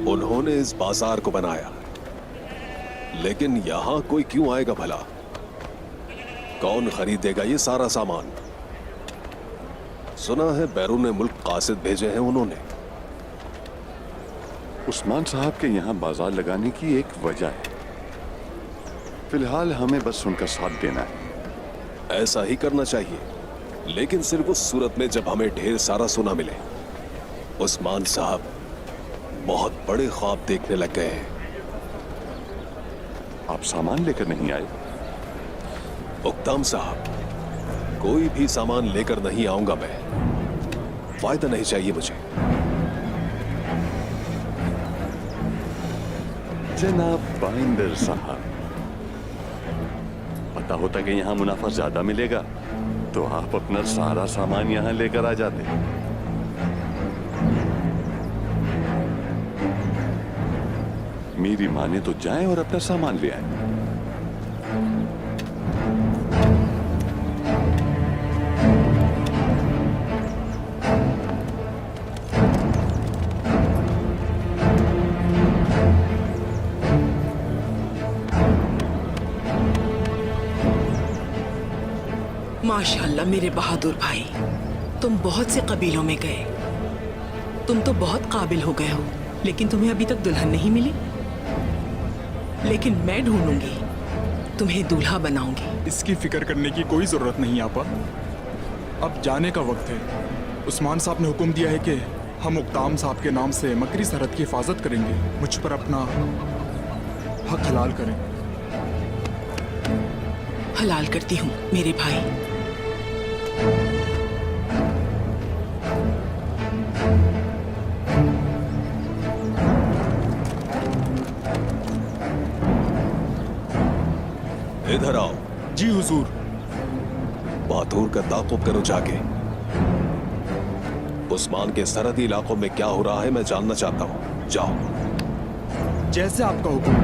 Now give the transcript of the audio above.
उन्होंने इस बाजार को बनाया, लेकिन यहां कोई क्यों आएगा भला? कौन खरीदेगा ये सारा सामान? सुना है बैरून मुल्क कासिद भेजे हैं उन्होंने। उस्मान साहब के यहाँ बाजार लगाने की एक वजह है। फिलहाल हमें बस उनका साथ देना है। ऐसा ही करना चाहिए, लेकिन सिर्फ उस सूरत में जब हमें ढेर सारा सोना मिले। उस्मान साहब बहुत बड़े ख्वाब देखने लग गए हैं। आप सामान लेकर नहीं आए? उक्ताम साहब, कोई भी सामान लेकर नहीं आऊंगा मैं। फायदा नहीं चाहिए मुझे। जनाब बाइंदर साहब, पता होता कि यहाँ मुनाफा ज्यादा मिलेगा तो आप अपना सारा सामान यहाँ लेकर आ जाते। मेरी माने तो जाएं और अपना सामान ले आए। माशाअल्लाह मेरे बहादुर भाई, तुम बहुत से कबीलों में गए, तुम तो बहुत काबिल हो गए हो, लेकिन तुम्हें अभी तक दुल्हन नहीं मिली। लेकिन मैं ढूंढूंगी, तुम्हें दूल्हा बनाऊंगी। इसकी फिक्र करने की कोई जरूरत नहीं आपा। अब जाने का वक्त है। उस्मान साहब ने हुक्म दिया है कि हम उक्ताम साहब के नाम से मकरी सरहद की हिफाजत करेंगे। मुझ पर अपना हक हलाल करें। हलाल करती हूँ मेरे भाई। इधर आओ। जी हुजूर। बहादुर का ताक़ुब करो जाके। उस्मान के सरहदी इलाकों में क्या हो रहा है मैं जानना चाहता हूँ। जाओ। जैसे आपका हुक्म।